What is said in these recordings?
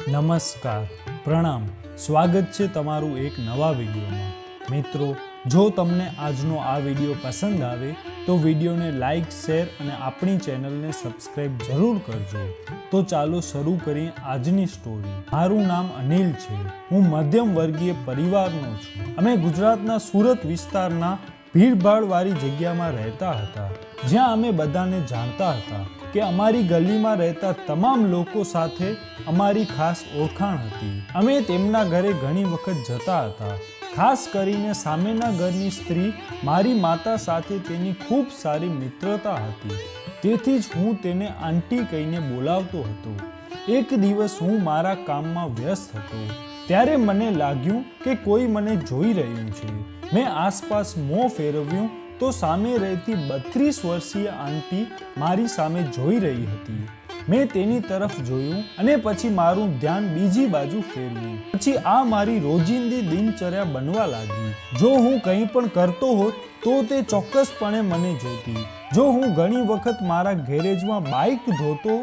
નમસ્કાર, પ્રણામ, સ્વાગત છે તમારું એક નવા વિડીયોમાં. મિત્રો, જો તમને આજનો આ વિડીયો પસંદ આવે તો વિડીયોને લાઈક, શેર અને આપણી ચેનલને સબસ્ક્રાઈબ જરૂર કરજો. તો ચાલો શરૂ કરીએ આજની સ્ટોરી. મારું નામ અનિલ છે. હું મધ્યમ વર્ગીય પરિવારનો છું. અમે ગુજરાતના સુરત વિસ્તારના ભીડભાડવાળી જગ્યામાં રહેતા હતા, જ્યાં અમે બધાને જાણતા હતા કે અમારી ગલીમાં રહેતા તમામ લોકો સાથે અમારી ખાસ ઓળખાણ હતી. અમે તેમના ઘરે ઘણી વખત જતા હતા. ખાસ કરીને સામેના ઘરની સ્ત્રી મારી માતા સાથે તેની ખૂબ સારી મિત્રતા હતી, તેથી જ હું તેને આંટી કહીને બોલાવતો હતો. એક દિવસ હું મારા કામમાં વ્યસ્ત હતો, ત્યારે મને લાગ્યું કે કોઈ મને જોઈ રહ્યું છે. મેં આસપાસ મોં ફેરવ્યું તો સામે રહેતી 32 વર્ષીય આંટી મારી સામે જોઈ રહી હતી. મેં તેની તરફ જોયું અને પછી મારું ધ્યાન બીજી બાજુ ફેરવ્યું. પછી આ મારી રોજિંદી દિનચર્યા બનવા લાગી. જો હું કંઈ પણ કરતો હોત તો તે ચોક્કસપણે મને જોતી. જો હું ઘણી વખત મારા ગેરેજમાં બાઇક ધોતો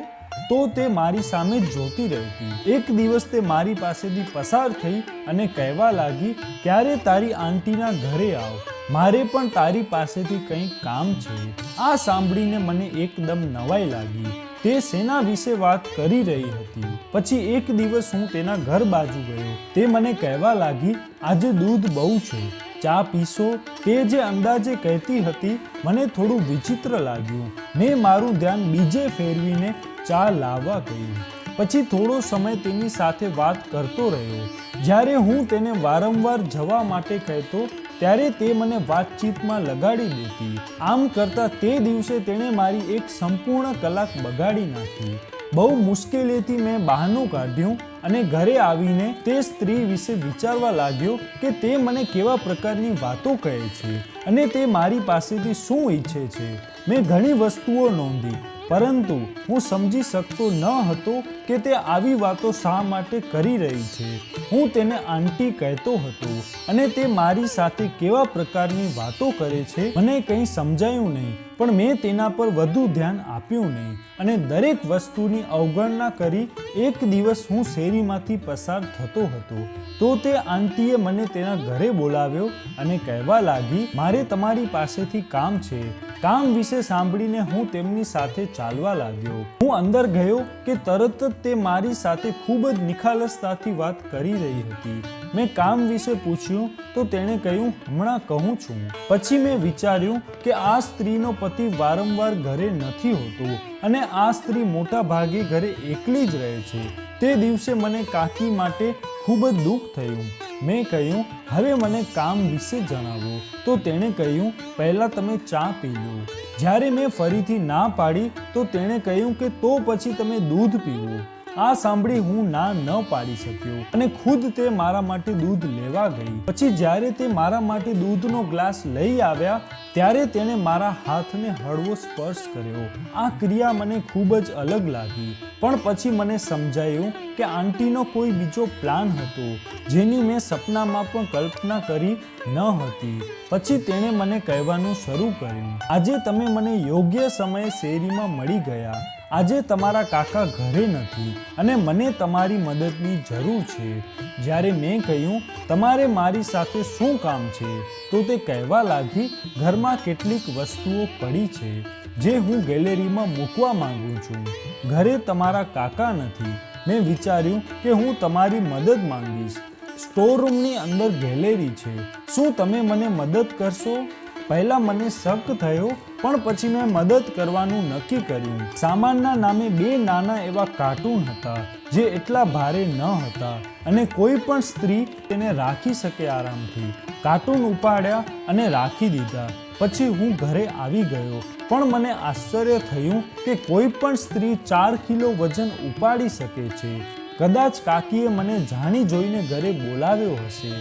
તો તે મારી સામે જ જોતી રહેતી. એક દિવસ તે મારી પાસેથી પસાર થઈ અને કહેવા લાગી, ક્યારે તારી આંટીના ઘરે આવ, મારે પણ તારી પાસેથી કંઈક કામ છે. આ સાંભળીને મને એકદમ નવાઈ લાગી. તે શેના વિશે વાત કરી રહી હતી? પછી એક દિવસ હું તેના ઘર બાજુ ગયો. તે મને કહેવા લાગી, આજે દૂધ બહુ છે, ચા પીશો? તે જે અંદાજે કહેતી હતી મને થોડું વિચિત્ર લાગ્યું. મેં મારું ધ્યાન બીજે ફેરવીને ચા લાવવા કહ્યું. પછી થોડો સમય તેની સાથે વાત કરતો રહ્યો. જ્યારે હું તેને વારંવાર જવા માટે કહેતો ત્યારે તે મને વાતચીતમાં લગાડી દેતી. આમ કરતાં તે દિવસે તેણે મારી એક સંપૂર્ણ કલાક બગાડી નાખી. બહુ મુશ્કેલીથી મેં બહાનું કાઢ્યું અને ઘરે આવીને તે સ્ત્રી વિશે વિચારવા લાગ્યો કે તે મને કેવા પ્રકારની વાતો કહે છે અને તે મારી પાસેથી શું ઈચ્છે છે. મેં ઘણી વસ્તુઓ નોંધી, પરંતુ હું સમજી શકતો ન હતો કે તે આવી વાતો શા માટે કરી રહી છે. હું તેને આંટી કહેતો હતો અને તે મારી સાથે કેવા પ્રકારની વાતો કરે છે મને કંઈ સમજાયું નહીં. પણ મેં તેના પર વધુ ધ્યાન આપ્યું નહીં અને દરેક વસ્તુની અવગણના કરી. એક દિવસ હું શેરીમાંથી પસાર થતો હતો તો તે આંટીએ મને તેના ઘરે બોલાવ્યો અને કહેવા લાગી, મારે તમારી પાસેથી કામ છે. કામ વિશે સાંભળીને હું તેમની સાથે ચાલવા લાગ્યો. હું અંદર ગયો કે તરત જ તે મારી સાથે ખૂબ જ નિખાલસતાથી વાત કરી રહી હતી. મેં કામ વિશે પૂછ્યું તો તેણે કહ્યું, હમણાં કહું છું. પછી મેં વિચાર્યું કે આ સ્ત્રીનો પતિ વારંવાર ઘરે નથી હોતો અને આ સ્ત્રી મોટા ભાગે ઘરે એકલી જ રહે છે. તે દિવસે મને કાકી માટે ખૂબ જ દુઃખ થયું. મેં કહ્યું, હવે મને કામ વિશે જણાવો. તો તેણે કહ્યું, પહેલાં તમે ચા પી લો. જ્યારે મેં ફરીથી ના પાડી તો તેણે કહ્યું કે તો પછી તમે દૂધ પીવો. આ સાંભળી હું ના ન પાડી શક્યો અને ખુદ તે મારા માટે દૂધ લેવા ગઈ. પછી જ્યારે તે મારા માટે દૂધનો ગ્લાસ લઈ આવ્યા ત્યારે તેણે મારા હાથને હળવો સ્પર્શ કર્યો. આ ક્રિયા મને ખૂબ જ અલગ લાગી, પણ પછી મને સમજાયું કે આંટીનો કોઈ બીજો પ્લાન હતો જેની મેં સપનામાં પણ કલ્પના કરી ન હતી. પછી તેણે મને કહેવાનું શરૂ કર્યું, આજે તમે મને યોગ્ય સમયે શેરીમાં મળી ગયા. આજે તમારા કાકા ઘરે નથી અને મને તમારી મદદની જરૂર છે. જ્યારે મેં કહ્યું, તમારે મારી સાથે શું કામ છે? તો તે કહેવા લાગી, ઘરમાં કેટલીક વસ્તુઓ પડી છે જે હું ગેલેરીમાં મૂકવા માંગુ છું. ઘરે તમારા કાકા નથી. મેં વિચાર્યું કે હું તમારી મદદ માંગીશ. સ્ટોરરૂમની અંદર ગેલેરી છે. શું તમે મને મદદ કરશો? પહેલા મને શક થયો, પણ પછી મેં મદદ કરવાનું નક્કી કર્યું. સામાનના નામે 2 નાના એવા કાર્ટૂન હતા જે એટલા ભારે ન હતા અને કોઈ પણ સ્ત્રી તેને રાખી શકે આરામથી. કાર્ટૂન ઉપાડ્યા અને રાખી દીધા. પછી હું ઘરે આવી ગયો, પણ મને આશ્ચર્ય થયું કે કોઈ પણ સ્ત્રી 4 કિલો વજન ઉપાડી શકે છે. કદાચ કાકીએ મને જાણી જોઈને ઘરે બોલાવ્યો હશે.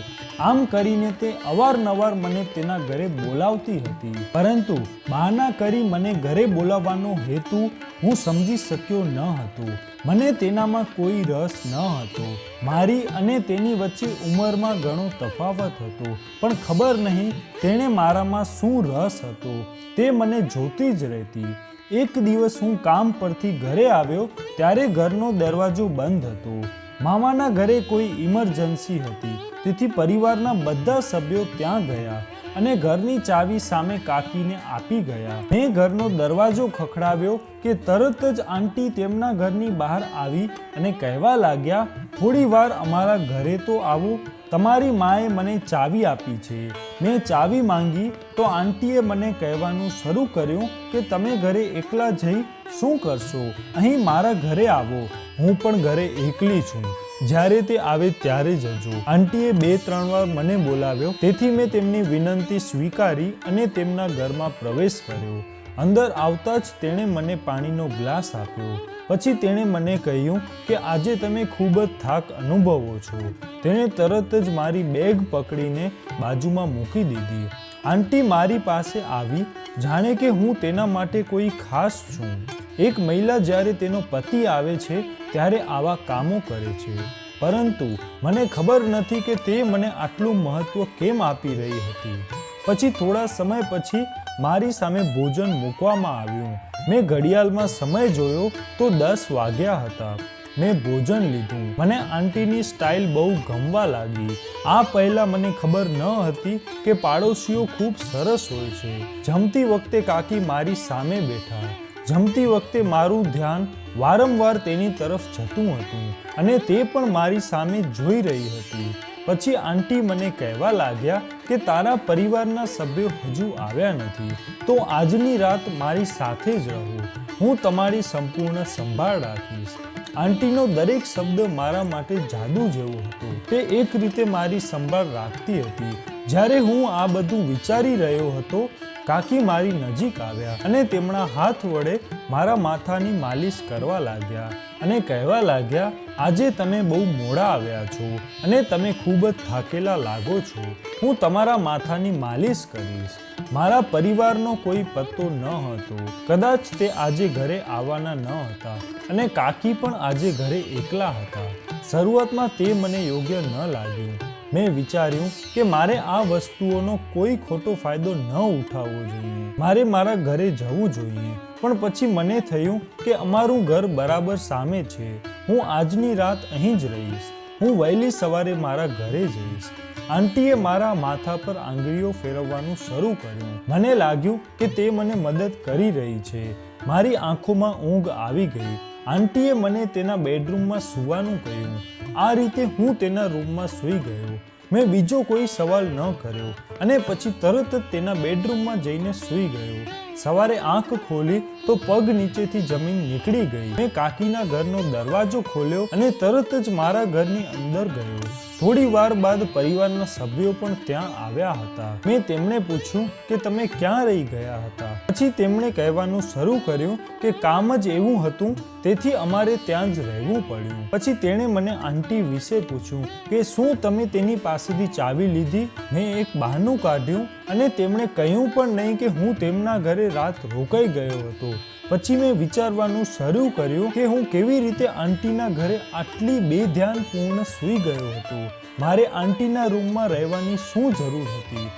આમ કરીને તે અવારનવાર મને તેના ઘરે બોલાવતી હતી, પરંતુ બહાના કરી મને ઘરે બોલાવવાનો હેતુ હું સમજી શક્યો ન હતો. મને તેનામાં કોઈ રસ ન હતો. મારી અને તેની વચ્ચે ઉંમરમાં ઘણો તફાવત હતો, પણ ખબર નહીં તેણે મારામાં શું રસ હતો. તે મને જોતી જ રહેતી. એક દિવસ હું કામ પરથી ઘરે આવ્યો ત્યારે ઘરનો દરવાજો બંધ હતો. મામાના ઘરે કોઈ ઇમરજન્સી હતી, તેથી પરિવારના બધા સભ્યો ત્યાં ગયા અને ઘરની ચાવી સામે કાકીને આપી ગયા. મેં ઘરનો દરવાજો ખખડાવ્યો કે તરત જ આંટી તેમના ઘરની બહાર આવી અને કહેવા લાગ્યા, થોડી વાર અમારા ઘરે તો આવો, તમારી માએ મને ચાવી આપી છે. મેં ચાવી માંગી તો આંટીએ મને કહેવાનું શરૂ કર્યું કે તમે ઘરે એકલા જઈ શું કરશો, અહીં મારા ઘરે આવો, હું પણ ઘરે એકલી છું, જ્યારે તે આવે ત્યારે જજો. આંટીએ 2-3 વાર મને બોલાવ્યો, તેથી મેં તેમની વિનંતી સ્વીકારી અને તેમના ઘરમાં પ્રવેશ કર્યો. અંદર આવતા જ તેણે મને પાણીનો ગ્લાસ આપ્યો. પછી તેણે મને કહ્યું કે આજે તમે ખૂબ જ થાક અનુભવો છો. તેણે તરત જ મારી બેગ પકડીને બાજુમાં મૂકી દીધી. આંટી મારી પાસે આવી, જાણે કે હું તેના માટે કોઈ ખાસ છું. એક મહિલા જ્યારે તેનો પતિ આવે છે ત્યારે આવા કામો કરે છે, પરંતુ મને ખબર નથી કે તે મને આટલું મહત્વ કેમ આપી રહી હતી. પછી થોડા સમય પછી મારી સામે ભોજન મૂકવામાં આવ્યું. મેં ઘડિયાળમાં સમય જોયો તો 10 વાગ્યા હતા. મેં ભોજન લીધું. મને આંટીની સ્ટાઇલ બહુ ગમવા લાગી. આ પહેલાં મને ખબર ન હતી કે પાડોશીઓ ખૂબ સરસ હોય છે. જમતી વખતે કાકી મારી સામે બેઠા. જમતી વખતે મારું ધ્યાન વારંવાર તેની તરફ જતું હતું અને તે પણ મારી સામે જોઈ રહી હતી. પછી આંટી મને કહેવા લાગ્યા કે તારા પરિવારના સભ્યો હજુ આવ્યા નથી, તો આજની રાત મારી સાથે જ રહો, હું તમારી સંપૂર્ણ સંભાળ રાખીશ. આંટીનો દરેક શબ્દ મારા માટે જાદુ જેવો હતો. તે એક રીતે મારી સંભાળ રાખતી હતી. જ્યારે હું આ બધું વિચારી રહ્યો હતો, કાકી મારી નજીક આવ્યા અને તેમના હાથ વડે મારા માથાની માલિશ કરવા લાગ્યા અને કહેવા લાગ્યા, આજે તમે બહુ મોડા આવ્યા છો અને તમે ખૂબ જ થાકેલા લાગો છો. હું તમારા માથાની માલિશ કરીશ. મારા પરિવારનો કોઈ પત્તો ન હતો. કદાચ તે આજે ઘરે આવવાના ન હતા અને કાકી પણ આજે ઘરે એકલા હતા. શરૂઆતમાં તે મને યોગ્ય ન લાગ્યું. મેં વિચાર્યું કે મારે આ વસ્તુઓનો કોઈ ખોટો ફાયદો ન ઉઠાવવો જોઈએ. મારે મારા ઘરે જવું જોઈએ. પણ પછી મને થયું કે અમારું ઘર બરાબર સામે છે. હું આજની રાત અહીં જ રહીશ. હું વહેલી સવારે મારા ઘરે જઈશ. આંટીએ મારા માથા પર આંગળીઓ ફેરવવાનું શરૂ કર્યું. મને લાગ્યું કે તે મને મદદ કરી રહી છે. મારી આંખોમાં ઊંઘ આવી ગઈ. આંટીએ મને તેના બેડરૂમમાં સૂવાનું કહ્યું. આ રીતે હું તેના રૂમમાં સૂઈ ગયો. મેં બીજો કોઈ સવાલ ન કર્યો અને પછી તરત જ તેના બેડરૂમમાં જઈને સૂઈ ગયો. સવારે આંખ ખોલી તો પગ નીચેથી જમીન નીકળી ગઈ. મેં કાકીના ઘરનો દરવાજો ખોલ્યો અને તરત જ મારા ઘરની અંદર ગયો. થોડી વાર બાદ પરિવારના સભ્યો પણ ત્યાં આવ્યા હતા. મેં તેમને પૂછ્યું કે તમે ક્યાં રહી ગયા હતા. પછી તેમણે કહેવાનું શરૂ કર્યું કે કામ જ એવું હતું, તેથી અમારે ત્યાં જ રહેવું પડ્યું. પછી તેણે મને આંટી વિશે પૂછ્યું કે શું તમે તેની પાસેથી ચાવી લીધી. મેં એક બહાનું કાઢ્યું અને તેમણે કહ્યું પણ નહીં કે હું તેમના ઘરે રાત રોકાઈ ગયો હતો. પછી મેં વિચારવાનું શરૂ કર્યું કે હું કેવી રીતે આંટીના ઘરે આટલી બેધ્યાનપૂર્ણ સૂઈ ગયો હતો. મારે આંટીના રૂમમાં રહેવાની શું જરૂર હતી.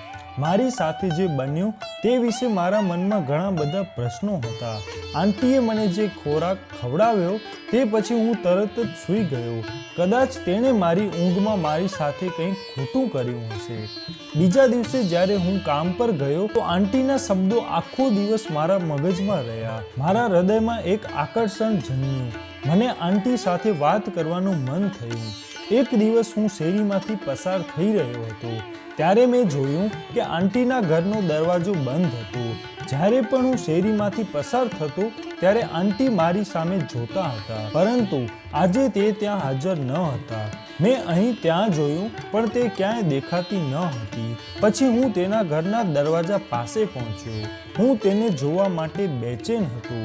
મારી સાથે જે બન્યું તે વિશે મારા મનમાં ઘણા બધા પ્રશ્નો હતા. આંટીએ મને જે ખોરાક ખવડાવ્યો તે પછી હું તરત જ સૂઈ ગયો. કદાચ તેણે મારી ઊંઘમાં મારી સાથે કંઈક ખોટું કર્યું હશે. બીજા દિવસે જ્યારે હું કામ પર ગયો તો આંટીના શબ્દો આખો દિવસ મારા મગજમાં રહ્યા. મારા હૃદયમાં એક આકર્ષણ જન્મ્યું. મને આંટી સાથે વાત કરવાનું મન થયું. એક દિવસ હું શેરીમાંથી પસાર થઈ રહ્યો હતો ત્યારે મેં જોયું કે આંટીના ઘરનો દરવાજો બંધ હતો. જ્યારે પણ હું શેરીમાંથી પસાર થતો ત્યારે આંટી મારી સામે જોતા હતા, પરંતુ આજે તે ત્યાં હાજર ન હતા. મેં અહીં ત્યાં જોયું પણ તે ક્યાંય દેખાતી ન હતી. પછી હું તેના ઘરના દરવાજા પાસે પહોંચ્યો. હું તેને જોવા માટે બેચેન હતો.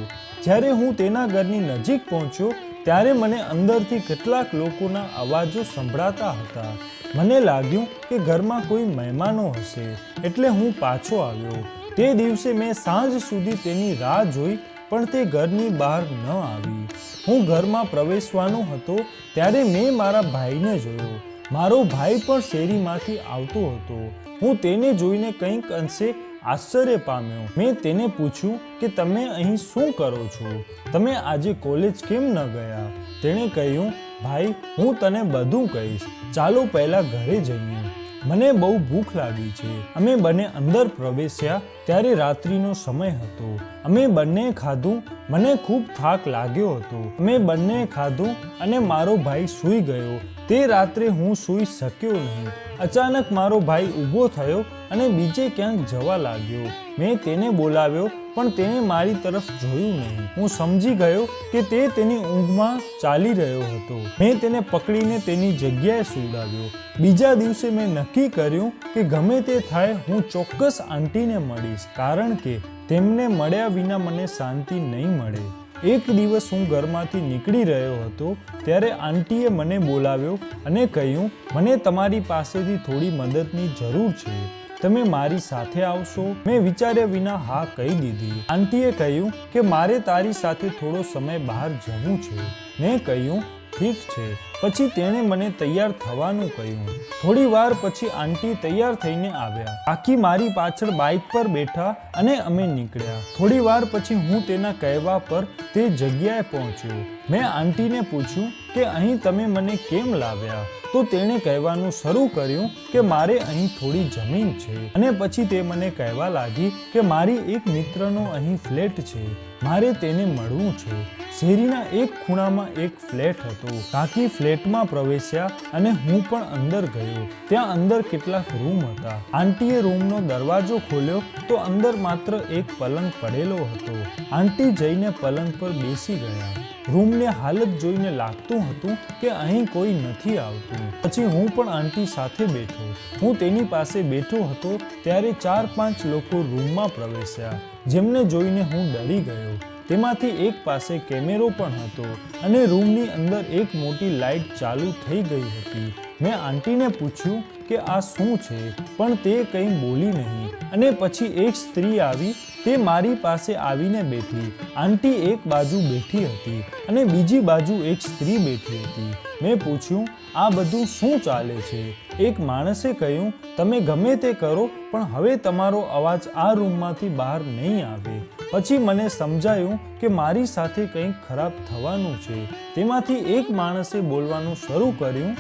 જ્યારે હું તેના ઘરની નજીક પહોંચ્યો ત્યારે મને અંદરથી કેટલાક લોકોના અવાજો સંભળાતા હતા. મને લાગ્યું કે ઘરમાં કોઈ મહેમાનો હશે, એટલે હું પાછો આવ્યો. તે દિવસે મેં સાંજ સુધી તેની રાહ જોઈ પણ તે ઘરની બહાર ન આવી. હું ઘરમાં પ્રવેશવાનો હતો ત્યારે મેં મારા ભાઈને જોયો. મારો ભાઈ પણ શેરીમાંથી આવતો હતો. હું તેને જોઈને કંઈક અંશે આશ્ચર્ય પામ્યો. મેં તેને પૂછ્યું કે તમે અહીં શું કરો છો? તમે આજે કોલેજ કેમ ન ગયા? તેણે કહ્યું ભાઈ, હું તને બધું કહીશ. ચાલો પહેલા ઘરે જઈએ. મને બહુ ભૂખ લાગી છે. અમે બંને અંદર પ્રવેશ્યા ત્યારે રાત્રિનો સમય હતો. અમે બંને ખાધું. મને ખૂબ થાક લાગ્યો હતો. અમે બંને ખાધું અને મારો ભાઈ સૂઈ ગયો. તે રાત્રે હું સૂઈ શક્યો નહીં. અચાનક મારો ભાઈ ઊભો થયો અને બીજે ક્યાંક જવા લાગ્યો. મેં તેને બોલાવ્યો પણ તેણે મારી તરફ જોયું નહીં. હું સમજી ગયો કે તે તેની ઊંઘમાં ચાલી રહ્યો હતો. મેં તેને પકડીને તેની જગ્યાએ સુવડાવ્યો. બીજા દિવસે મેં નક્કી કર્યું કે ગમે તે થાય હું ચોક્કસ આંટીને મળીશ, કારણ કે તેમને મળ્યા વિના મને શાંતિ નહીં મળે. એક દિવસ હું ઘરમાંથી નીકળી રહ્યો હતો ત્યારે આંટીએ મને બોલાવ્યો અને કહ્યું, મને તમારી પાસેથી થોડી મદદની જરૂર છે. તમે મારી સાથે આવશો? મેં વિચાર્યા વિના હા કહી દીધી. આંટીએ કહ્યું કે મારે તારી સાથે થોડો સમય બહાર જવું છે. મેં કહ્યું ઠીક છે. પછી તેણે મને તૈયાર થવાનું કહ્યું. થોડી વાર પછી આંટી તૈયાર થઈને આવ્યા. કાકી મારી પાછળ બાઇક પર બેઠા અને અમે નીકળ્યા. થોડી વાર પછી હું તેના કહેવા પર તે જગ્યાએ પહોંચ્યો. મેં આંટીને પૂછ્યું કે અહીં તમે મને કેમ લાવ્યા? તો તેણે કહેવાનું શરૂ કર્યું કે મારે અહીં થોડી જમીન છે. અને પછી તે મને કહેવા લાગી કે મારી એક મિત્રનો અહીં ફ્લેટ છે. મારે તેને મળવું છે. શેરીના એક ખૂણામાં એક ફ્લેટ હતો. કાકી ફ્લેટમાં પ્રવેશ્યા અને હું પણ અંદર ગયો. ત્યાં અંદર કેટલાક રૂમ હતા. આંટીએ રૂમનો દરવાજો ખોલ્યો તો અંદર માત્ર એક પલંગ પડેલો હતો. આંટી જઈને પલંગ પર બેસી ગયા. રૂમની હાલત જોઈને લાગતું હતું કે અહીં કોઈ નથી આવતું. પછી હું પણ આંટી સાથે બેઠો. હું તેની પાસે બેઠો હતો ત્યારે 4-5 લોકો રૂમમાં પ્રવેશ્યા, જેમને જોઈને હું ડરી ગયો. તેમાંથી એક પાસે કેમેરો પણ હતો અને રૂમની અંદર એક મોટી લાઇટ ચાલુ થઈ ગઈ હતી. મેં આંટીને પૂછ્યું કે આ શું છે, પણ તે કંઈ બોલી નહીં. અને પછી એક સ્ત્રી આવી. તે મારી પાસે આવીને બેઠી. આંટી એક બાજુ બેઠી હતી અને બીજી બાજુ એક સ્ત્રી બેઠી હતી. મેં પૂછ્યું, આ બધું શું ચાલે છે? એક માણસે કહ્યું, તમે ગમે તે કરો પણ હવે તમારો અવાજ આ રૂમમાંથી બહાર નહીં આવે. પછી મને સમજાયું કે મારી સાથે કંઈક ખરાબ થવાનું છે. તેમાંથી એક માણસે બોલવાનું શરૂ કર્યું,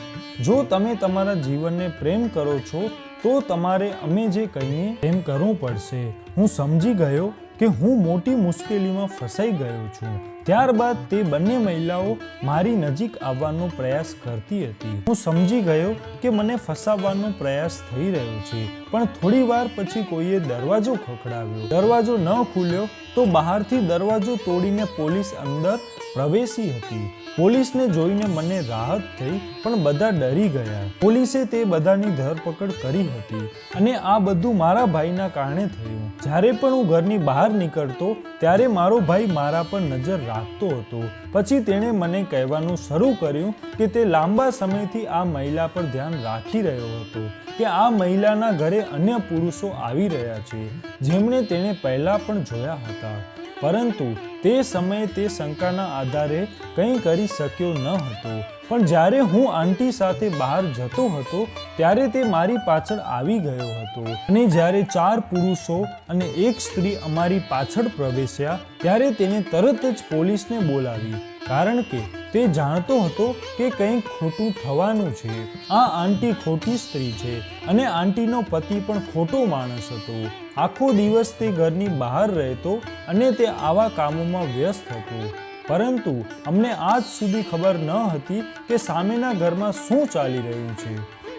જો તમે તમારા જીવનને પ્રેમ કરો છો તો તમારે અમે જે કહીએ તેમ કરવું પડશે. હું સમજી ગયો કે હું મોટી મુશ્કેલીમાં ફસાઈ ગયો છું. ત્યારબાદ તે બંને મહિલાઓ મારી નજીક આવવાનો પ્રયાસ કરતી હતી. હું સમજી ગયો કે મને ફસાવવાનો પ્રયાસ થઈ રહ્યો છે. પણ થોડી વાર પછી કોઈએ દરવાજો ખખડાવ્યો. દરવાજો ન ખુલ્યો તો બહારથી દરવાજો તોડીને પોલીસ અંદર પ્રવેશી હતી. પોલીસને જોઈને મને રાહત થઈ, પણ બધા ડરી ગયા. પોલીસે તે બધાની ધરપકડ કરી હતી અને આ બધું મારા ભાઈના કારણે થયું. જ્યારે પણ હું ઘરની બહાર નીકળતો ત્યારે મારો ભાઈ મારા પર નજર રાખતો હતો. પછી તેણે મને કહેવાનું શરૂ કર્યું કે તે લાંબા સમયથી આ મહિલા પર ધ્યાન રાખી રહ્યો હતો, કે આ મહિલાના ઘરે અન્ય પુરુષો આવી રહ્યા છે, જેમણે તેને પહેલા પણ જોયા હતા. પરંતુ તે સમયે તે શંકાના આધારે કંઈ કરી શક્યો ન હતો. પણ જ્યારે હું આંટી સાથે બહાર જતો હતો ત્યારે તે મારી પાછળ આવી ગયો હતો. અને જ્યારે 4 પુરુષો અને એક સ્ત્રી અમારી પાછળ પ્રવેશ્યા ત્યારે તેને તરત જ પોલીસને બોલાવી, કારણ કે તે જાણતો હતો કે કંઈક ખોટું થવાનું છે. આ આંટી ખોટી સ્ત્રી છે અને આંટીનો પતિ પણ ખોટો માણસ હતો. આખો દિવસ તે ઘરની બહાર રહેતો અને તે આવા કામોમાં વ્યસ્ત હતો. પરંતુ અમને આજ સુધી ખબર ન હતી કે સામેના ઘરમાં શું ચાલી રહ્યું છે.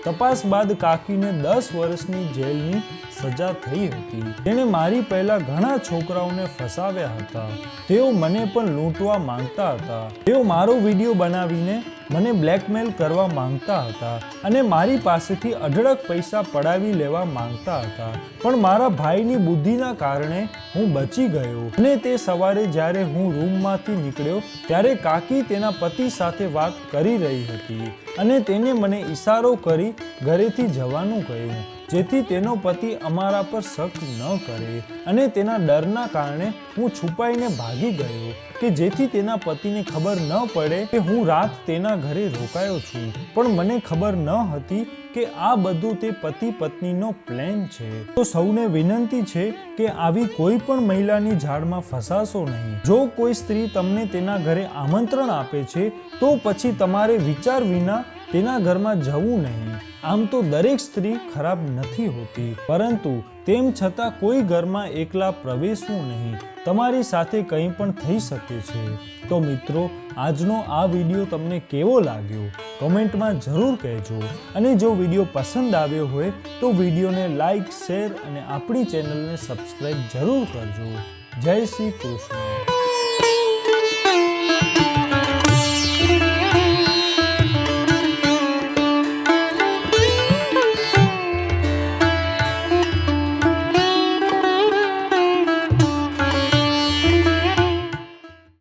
તપાસ બાદ કાકીને 10 વર્ષની જેલની સજા થઈ હતી. તેણે મારી પહેલા ઘણા છોકરાઓને ફસાવ્યા હતા. તેઓ મને પણ લૂંટવા માંગતા હતા. તેઓ મારો વિડીયો બનાવીને મને બ્લેકમેલ કરવા માંગતા હતા અને મારી પાસેથી અઢળક પૈસા પડાવી લેવા માંગતા હતા. પણ મારા ભાઈની બુદ્ધિના કારણે હું બચી ગયો. અને તે સવારે જ્યારે હું રૂમમાંથી નીકળ્યો ત્યારે કાકી તેના પતિ સાથે વાત કરી રહી હતી અને તેને મને ઈશારો કરી ઘરેથી જવાનું કહ્યું. જેથી તેનો પતિ અમારા પર શક ન કરે, અને તેના ડરના કારણે હું છુપાઈને ભાગી ગયો કે જેથી તેના પતિને ખબર ન પડે કે હું રાત તેના ઘરે રોકાયો છું. પણ મને ખબર ન હતી કે આ બધું તે પતિ પત્નીનો પ્લાન છે. તો સૌને વિનંતી છે કે આવી કોઈ પણ મહિલાની જાળમાં ફસાશો નહીં. જો કોઈ સ્ત્રી તમને તેના ઘરે આમંત્રણ આપે છે તો પછી તમારે વિચાર વિના તેના ઘરમાં જવું નહીં. આમ તો દરેક સ્ત્રી ખરાબ નથી હોતી, પરંતુ તેમ છતાં કોઈ ઘરમાં એકલા પ્રવેશવું નહીં. તમારી સાથે કંઈ પણ થઈ શકે છે. તો મિત્રો, આજનો આ વિડીયો તમને કેવો લાગ્યો કોમેન્ટમાં જરૂર કહેજો. અને જો વિડીયો પસંદ આવ્યો હોય તો વિડીયોને લાઈક, શેર અને આપણી ચેનલને સબસ્ક્રાઈબ જરૂર કરજો. જય શ્રી કૃષ્ણ.